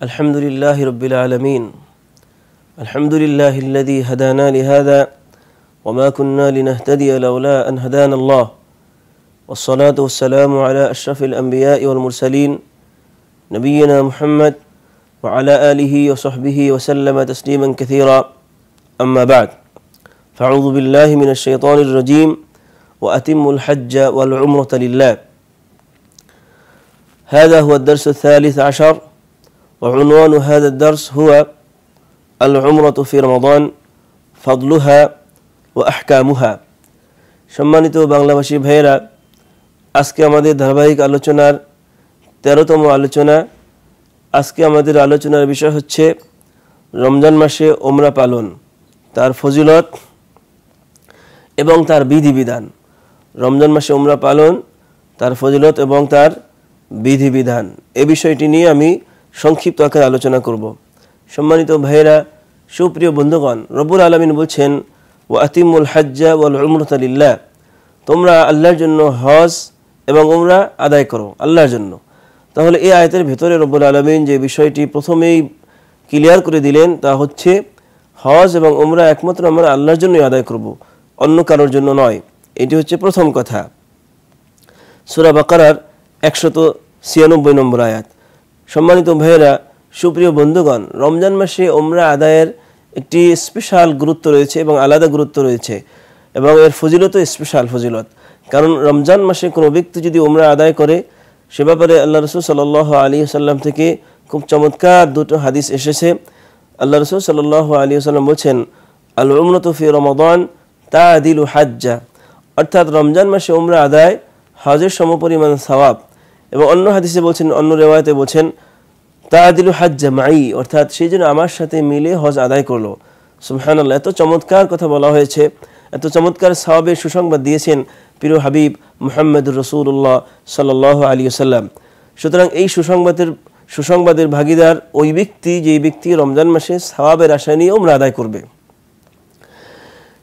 الحمد لله رب العالمين الحمد لله الذي هدانا لهذا وما كنا لنهتدي لولا أن هدانا الله والصلاة والسلام على أشرف الأنبياء والمرسلين نبينا محمد وعلى آله وصحبه وسلم تسليما كثيرا أما بعد فأعوذ بالله من الشيطان الرجيم وأتم الحج والعمرة لله. هذا هو الدرس الثالث عشر وعنوان هذا الدرس هو العمرة في رمضان فضلها وأحكامها. সম্মানিত বাংলাভাষী ভাইয়েরা, আজকে আমাদের ধারাবাহিক আলোচনার 13তম আলোচনা। আজকে আমাদের আলোচনার বিষয় হচ্ছে রমজান মাসে ওমরা পালন, তার ফজিলত এবং তার বিধিবিধান। রমজান মাসে ওমরা পালন, তার ফজিলত এবং তার বিধিবিধান, এই বিষয়টি নিয়ে আমি সংক্ষিপ্ত আকারে আলোচনা করব। সম্মানিত ভাইয়েরা, সুপ্রিয় বন্ধুগণ, রব্বুল আলামিন বলছেন ওয়া আতিমুল হাজ্জা ওয়াল উমরাতা লিল্লাহ, তোমরা আল্লাহর জন্য হজ এবং উমরা আদায় করো, আল্লাহর জন্য। তাহলে এই আয়াতের ভিতরে রব্বুল আলামিন যে বিষয়টি প্রথমেই ক্লিয়ার করে দিলেন তা হচ্ছে হজ এবং উমরা একমাত্র আমরা আল্লাহর জন্যই আদায় করব, অন্য কারোর জন্য নয়। এটি হচ্ছে প্রথম কথা। সূরা বাকারার 196 নম্বর আয়াত। সম্মানিত ভাইয়েরা, সুপ্রিয় বন্ধুগণ, রমজান মাসে ওমরা আদায়ের একটি স্পেশাল গুরুত্ব রয়েছে এবং আলাদা গুরুত্ব রয়েছে এবং এর ফজিলতও স্পেশাল ফজিলত। কারণ রমজান মাসে কোনো ব্যক্তি যদি ওমরা আদায় করে, সে ব্যাপারে আল্লাহ রাসূল সাল্লাল্লাহু আলাইহি ওয়াসাল্লাম থেকে খুব চমৎকার দুটো হাদিস এসেছে। আল্লাহ রাসূল সাল্লাল্লাহু আলাইহি ওয়াসাল্লাম বলেছেন আল উমরাতু ফি রমাদান তা'দিলু হাজ্জা, অর্থাৎ রমজান মাসে ওমরা আদায় হজের সমপরিমাণ সওয়াব। এবং অন্য হাদিসে বলছেন, অন্য রিওয়ায়াতে বলছেন তা'দিলু হাজ্জা মাই, অর্থাৎ সেই জন্য আমার সাথে মিলে হজ আদায় করলো। সুবহানাল্লাহ, এত চমৎকার কথা বলা হয়েছে, এত চমৎকার সওয়াবের সুসংবাদ দিয়েছেন প্রিয় হাবিব মুহাম্মদুর রাসূলুল্লাহ সাল্লাল্লাহু আলাইহি ওয়াসাল্লাম। সুতরাং এই সুসংবাদের ভাগীদার ওই ব্যক্তি যে ব্যক্তি রমজান মাসে সওয়াবের আশা নিয়ে ওমরা আদায় করবে।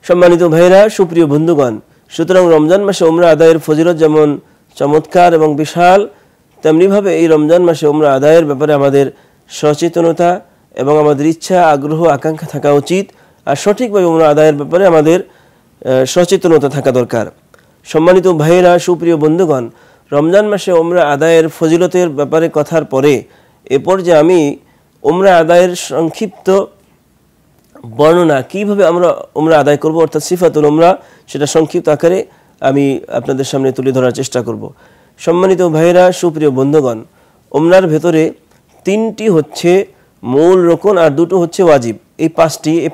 সম্মানিত ভাইরা, সুপ্রিয় বন্ধুগণ, সুতরাং রমজান মাসে ওমরা আদায়ের ফজিলত যেমন চমৎকার এবং বিশাল, তেমনিভাবে এই রমজান মাসে ওমরা আদায়ের ব্যাপারে আমাদের সচেতনতা এবং আমাদের ইচ্ছা, আগ্রহ, আকাঙ্ক্ষা থাকা উচিত। আর সঠিকভাবে ওমরা আদায়ের ব্যাপারে আমাদের সচেতনতা থাকা দরকার। সম্মানিত ভাইয়েরা, সুপ্রিয় বন্ধুগণ, রমজান মাসে ওমরা আদায়ের ফজিলতের ব্যাপারে কথার পরে এরপর যে আমি ওমরা আদায়ের সংক্ষিপ্ত বর্ণনা, কিভাবে আমরা ওমরা আদায় করব, অর্থাৎ সিফাতুল ওমরা, সেটা সংক্ষিপ্ত আকারে আমি আপনাদের সামনে তুলে ধরার চেষ্টা করব। সম্মানিত ভাইয়েরা, সুপ্রিয় বন্ধুগণ, ওমরার ভেতরে 3টি হচ্ছে মূল রুকন আর 2টো হচ্ছে ওয়াজিব। এই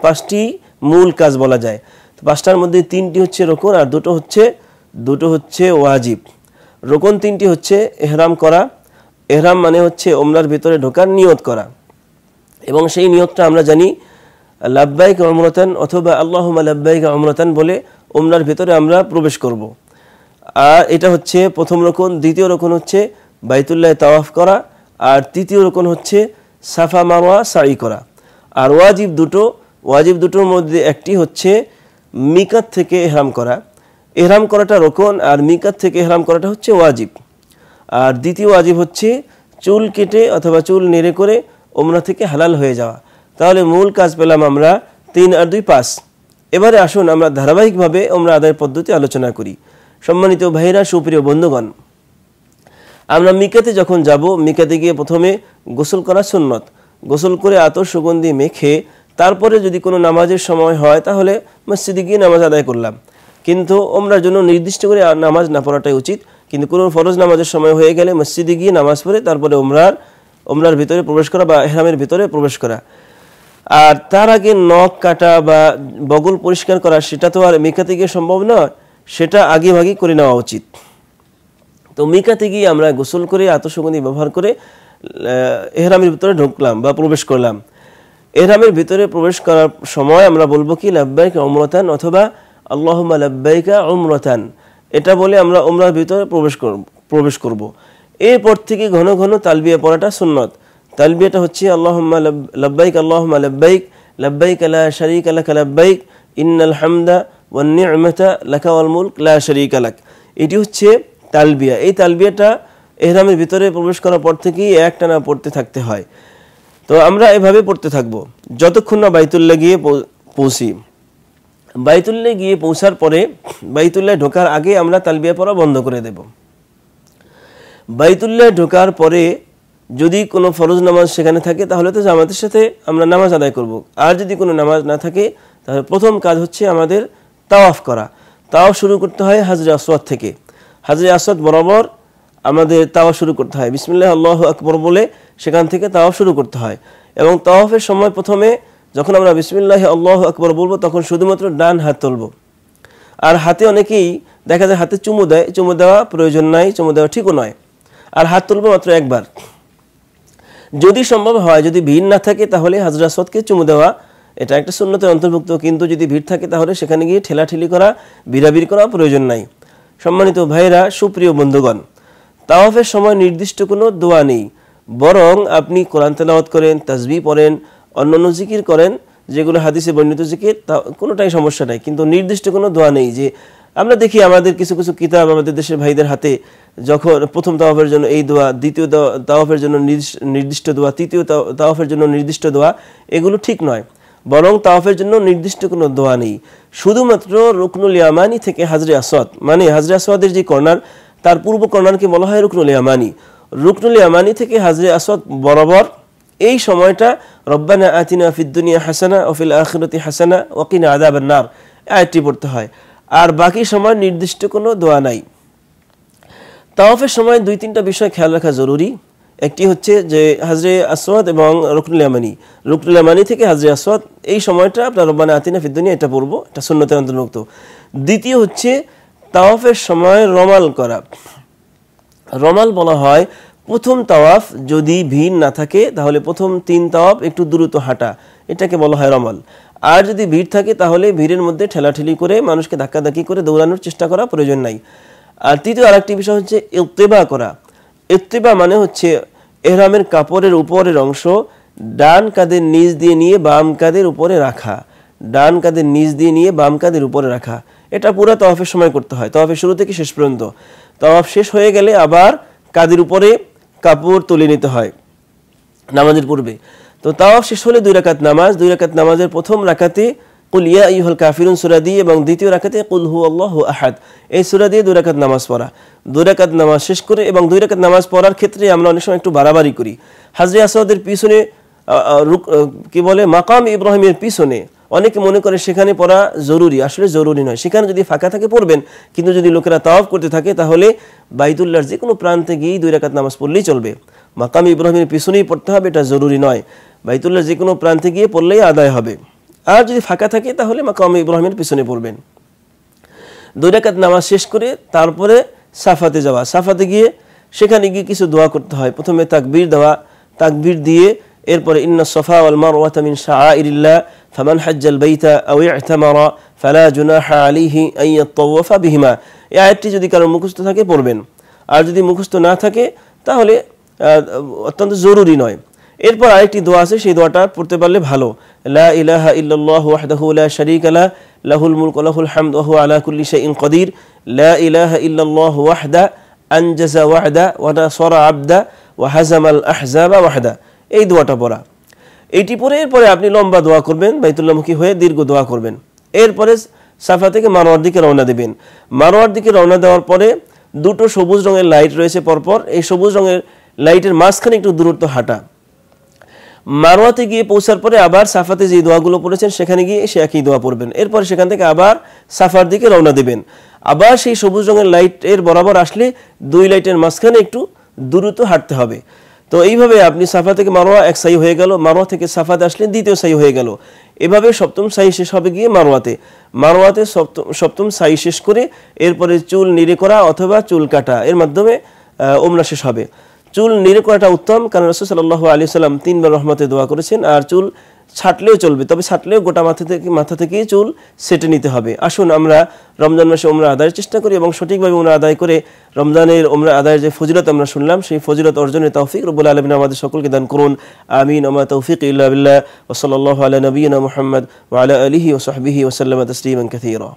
পাঁচটি মূল কাজ বলা যায়। তো 5টার মধ্যে 3টি হচ্ছে রুকন আর 2টো হচ্ছে ওয়াজিব। রুকন 3টি হচ্ছে ইহরাম করা। ইহরাম মানে হচ্ছে ওমরার ভিতরে ঢোকার নিয়ত করা, এবং সেই নিয়তটা আমরা জানি লাব্বাইক উমরাতান অথবা আল্লাহুম্মা লাব্বাইক উমরাতান বলে ওমরার ভিতরে আমরা প্রবেশ করব। আর এটা হচ্ছে প্রথম রুকন। দ্বিতীয় রুকন হচ্ছে বাইতুল্লাহ তাওয়াফ করা, আর তৃতীয় রুকন হচ্ছে সাফা মারওয়া সাই করা। আর ওয়াজিব দুটোর মধ্যে একটি হচ্ছে মিকাত থেকে ইহরাম করা। ইহরাম করাটা রুকন আর মিকাত থেকে ইহরাম করাটা হচ্ছে ওয়াজিব। আর দ্বিতীয় ওয়াজিব হচ্ছে চুল কেটে অথবা চুল নেড়ে করে ওমরা থেকে হালাল হয়ে যাওয়া। তাহলে মূল কাজ পেলাম আমরা 3 আর 2 5। এবারে আসুন আমরা ধারাবাহিকভাবে ওমরা আদায়ের পদ্ধতি আলোচনা করি। সম্মানিত ভাইরা, সুপ্রিয় বন্ধুগণ, আমরা মিকাতে যখন যাব, মিকাতে গিয়ে প্রথমে গোসল করা সুন্নত। গোসল করে আতর সুগন্ধি মেখে তারপরে যদি কোনো নামাজের সময় হয় তাহলে মসজিদে গিয়ে নামাজ আদায় করলাম। কিন্তু ওমরার জন্য নির্দিষ্ট করে নামাজ না পড়াটাই উচিত। কিন্তু কোনো ফরজ নামাজের সময় হয়ে গেলে মসজিদে গিয়ে নামাজ পড়ে তারপরে ওমরার ভিতরে প্রবেশ করা বা ইহরামের ভিতরে প্রবেশ করা। আর তার আগে নখ কাটা বা বগল পরিষ্কার করা, সেটা তো আর মিকাতে গিয়ে সম্ভব নয়, সেটা আগে ভাগে করে নেওয়া উচিত। তো মিকাতে গিয়ে আমরা গোসল করে আতশগন্ধি ব্যবহার করে ইহরামের ভিতরে ঢুকলাম বা প্রবেশ করলাম। ইহরামের ভিতরে প্রবেশ করার সময় আমরা বলবো কি লাব্বাইকা উমরাতান অথবা আল্লাহুম্মা লাব্বাইকা উমরাতান, এটা বলে আমরা ওমরার ভিতরে প্রবেশ করব। এরপর থেকে ঘন ঘন তালবিয়া পড়াটা সুন্নত। তালবিয়াটা হচ্ছে আল্লাহুম্মা লাব্বাইক আল্লাহুম্মা লাব্বাইক লাব্বাইক লা শারীকা লাক লাব্বাইক ইন্নাল হামদা ওয়ান নি'মাতা লাকা ওয়াল মুলক লা শারীকা লাক। এটি হচ্ছে তালবিয়া। এই তালবিয়াটা ইহরামের ভিতরে প্রবেশ করার পর থেকেই একটানা পড়তে থাকতে হয়। তো আমরা এভাবে পড়তে থাকবো যতক্ষণ না বাইতুল্লাহ গিয়ে পৌঁছি। বাইতুল্লাহ গিয়ে পৌঁছার পরে বাইতুল্লাহ ঢোকার আগে আমরা তালবিয়া পড়া বন্ধ করে দেব। বাইতুল্লাহ ঢোকার পরে যদি কোনো ফরজ নামাজ সেখানে থাকে তাহলে তো জামাতের সাথে আমরা নামাজ আদায় করব। আর যদি কোনো নামাজ না থাকে তাহলে প্রথম কাজ হচ্ছে আমাদের তাওয়াফ করা। তাওয়াফ শুরু করতে হয় হাজরে আসওয়াদ থেকে। হাজরে আসওয়াদ বরাবর আমাদের তাওয়াফ শুরু করতে হয়, বিসমিল্লাহ আল্লাহু আকবার বলে সেখান থেকে তাওয়াফ শুরু করতে হয়। এবং তাওয়াফের সময় প্রথমে যখন আমরা বিসমিল্লাহ আল্লাহু আকবার বলবো তখন শুধুমাত্র ডান হাত তুলব। আর হাতে অনেকেই দেখা যায় হাতে চুমু দেয়, চুমু দেওয়া প্রয়োজন নাই, চুমু দেওয়া ঠিকও নয়। আর হাত তুলবো মাত্র একবার। যদি সম্ভব হয়, যদি ভিড় না থাকে তাহলে হাজরে আসওয়াদকে চুমু দেওয়া এটা একটা সুন্নতের অন্তর্ভুক্ত, কিন্তু যদি ভিড় থাকে তাহলে সেখানে গিয়ে ঠেলাঠেলি করা, ভিড়াভিড়ি করা প্রয়োজন নাই। সম্মানিত ভাইরা, সুপ্রিয় বন্ধুগণ, তাওয়াফের সময় নির্দিষ্ট কোনো দোয়া নেই, বরং আপনি কোরআন তেলাওয়াত করেন, তাসবিহ পড়েন, অন্যান্য জিকির করেন যেগুলো হাদিসে বর্ণিত জিকির, তা কোনোটাই সমস্যা নাই। কিন্তু নির্দিষ্ট কোনো দোয়া নেই। যে আমরা দেখি আমাদের কিছু কিছু কিতাব আমাদের দেশের ভাইদের হাতে, যখন প্রথম তাওয়াফের জন্য এই দোয়া, দ্বিতীয় তাওয়াফের জন্য নির্দিষ্ট দোয়া, তৃতীয় তাওয়াফের জন্য নির্দিষ্ট দোয়া, এগুলো ঠিক নয়। বরং তাওয়াফের জন্য নির্দিষ্ট কোনো দোয়া নেই। শুধুমাত্র রুকনুল ইয়ামানি থেকে হাজরে আসওয়াদ, মানে হাজরে আসওয়াদের যে কর্নার, তার পূর্ব কর্নারকে বলা হয় রুকনুল ইয়ামানি। রুকনুল ইয়ামানি থেকে হাজরে আসওয়াদ বরাবর এই সময়টা রব্বানা আতিনা ফিদ দুনিয়া হাসানা ওয়া ফিল আখিরাতি হাসানা ওয়া কিনা আযাবান নার আয়াতটি পড়তে হয়। আর বাকি সময় নির্দিষ্ট কোনো দোয়া নাই। তাওয়াফের সময় 2-3টা বিষয় খেয়াল রাখা জরুরি। একটি হচ্ছে যে হাজরে আসওয়াদ এবং রুকনুল ইয়ামানি, রুকনুল ইয়ামানি থেকে হাজরে আসওয়াদ এই সময়টা আপনার রব্বানা আতিনা ফিদ দুনিয়া এটা পড়বো, এটা সুন্নতের অন্তর্ভুক্ত। দ্বিতীয় হচ্ছে তাওয়াফের সময় রমাল করা। রমাল বলা হয় প্রথম তাওয়াফ যদি ভিড় না থাকে তাহলে প্রথম 3 তাওয়াফ একটু দ্রুত হাঁটা, এটাকে বলা হয় রমাল। আর যদি ভিড় থাকে তাহলে ভিড়ের মধ্যে ঠেলাঠেলি করে মানুষকে ধাক্কাধাক্কি করে দৌড়ানোর চেষ্টা করা প্রয়োজন নাই। আর তৃতীয় আরেকটি বিষয় হচ্ছে ইত্তেবা করা। ইত্তেবা মানে হচ্ছে ইহরামের কাপড়ের উপরের অংশ ডান কাঁধের নিচ দিয়ে নিয়ে বাম কাঁধের উপরে রাখা, ডান কাঁধের নিচ দিয়ে নিয়ে বাম কাঁধের উপরে রাখা। এটা পুরো তাওয়াফের সময় করতে হয়, তাওয়াফের শুরু থেকে শেষ পর্যন্ত। তাওয়াফ শেষ হয়ে গেলে আবার কাঁধের উপরে কাপড় তুলে নিতে হয় নামাজের পূর্বে। তো তাওয়াফ শেষ হলে 2 রাকাত নামাজ, 2 রাকাত নামাজের প্রথম রাকাতে কুল ইয়া আইয়ুহাল কাফিরুন সূরা দিয়ে এবং দ্বিতীয় রাকাতে কুল হুয়াল্লাহু আহাদ এই সূরা দিয়ে 2 রাকাত নামাজ পড়া। 2 রাকাত নামাজ শেষ করে এবং 2 রাকাত নামাজ পড়ার ক্ষেত্রে আমরা অনেক সময় একটু বাড়াবাড়ি করি। হাজরে আসওয়াদের পিছনে কি বলে মাকাম ইব্রাহিমের পিছনে অনেকে মনে করে সেখানে পড়া জরুরি, আসলে জরুরি নয়। সেখানে যদি ফাঁকা থাকে পড়বেন, কিন্তু যদি লোকেরা তাওয়াফ করতে থাকে তাহলে বাইতুল্লাহর যে কোনো প্রান্তে গিয়ে 2 রাকাত নামাজ পড়লেই চলবে। মাকাম ইব্রাহিমের পিছনেই পড়তে হবে এটা জরুরি নয়, বাইতুল্লাহর যে কোনো প্রান্তে গিয়ে পড়লেই আদায় হবে। আর যদি ফাঁকা থাকে তাহলে মাকাম ইব্রাহিমের পিছনে পড়বেন। 2 রাকাত নামাজ শেষ করে তারপরে সাফাতে যাওয়া। সাফাতে গিয়ে সেখানে গিয়ে কিছু দোয়া করতে হয়। প্রথমে তাকবীর দেওয়া, তাকবীর দিয়ে এরপরে ইন্না সফা ওয়াল মারওয়াতা মিন শাআইরিল্লাহ ফামান হাজ্জাল বাইতা আও ইতামারা ফালা জুনাহা আলাইহি আন ইয়াতাওয়াফা বিহিমা। এই আয়াতটি যদি কারো মুখস্থ থাকে পড়বেন, আর যদি মুখস্থ না থাকে তাহলে অত্যন্ত জরুরি নয়। এরপর আরেকটি দোয়া আছে, সেই দোয়াটা পড়তে পারলে ভালো। লা ইলাহা ইল্লাল্লাহু ওয়াহদাহু লা শারীকা লাহু লাহুল মুলকু ওয়া লাহুল হামদু ওয়া হুয়া আলা কুল্লি শাইইন কাদির। লা ইলাহা ইল্লাল্লাহু ওয়াহদা আনজাযা ওয়াহদা ওয়া নাসারা আবদা ওয়া হাযামাল আহজাবা ওয়াহদা। এই দোয়াটা পড়া। এইটি পড়ে এরপরে আপনি লম্বা দোয়া করবেন, বাইতুল্লাহমুখী হয়ে দীর্ঘ দোয়া করবেন। এরপরে সাফা থেকে মারওয়ার দিকে রওনা দেবেন। মারওয়ার দিকে রওনা দেওয়ার পরে 2টো সবুজ রঙের লাইট রয়েছে পরপর। এই সবুজ রঙের লাইটের মাঝখানে একটু দূরত্ব হাঁটা। মারওয়াতে গিয়ে পৌঁছার পরে আবার সাফাতে যে দোয়াগুলো পড়েছেন সেখানে গিয়ে সে একই দোয়া পড়বেন। এরপরে সেখান থেকে আবার সাফার দিকে রওনা দেবেন। আবার সেই সবুজ রঙের লাইটের বরাবর আসলে 2 লাইটের মাঝখানে একটু দূরত্ব হাঁটতে হবে। তো এইভাবে আপনি সাফা থেকে মারওয়া এক সাই হয়ে গেল, মারওয়া থেকে সাফাতে আসলে দ্বিতীয় সাই হয়ে গেল। এভাবে সপ্তম সাই শেষ হবে গিয়ে মারওয়াতে। মারওয়াতে সপ্তম সাই শেষ করে এরপরে চুল নিড়ে করা অথবা চুল কাটা, এর মাধ্যমে উমরা শেষ হবে। চুল নিড়ে করাটা উত্তম, কারণ রাসূল সাল্লাল্লাহু আলাইহি ওয়াসাল্লাম 3 বার রহমতের দোয়া করেছেন। আর চুল ছাটলেও চলবে, তবে ছাটলেও গোটা মাথা থেকে চুল সেটে নিতে হবে। আসুন আমরা রমজান মাসে উমরা আদায়ের চেষ্টা করি এবং সঠিকভাবে উমরা আদায় করে রমজানের উমরা আদায়ের যে ফজিলত আমরা শুনলাম সেই ফজিলত অর্জনের তৌফিক রব্বুল আলামিন আমাদের সকলকে দান করুন। আমিন। ওয়া মা তৌফিক ইল্লা বিল্লাহ। ওয়া সাল্লাল্লাহু আলা নবিয়িনা মুহাম্মদ ওয়া আলা আলিহি ওয়া সাহবিহি ওয়া সাল্লামা তাসলিমান কাসীরা।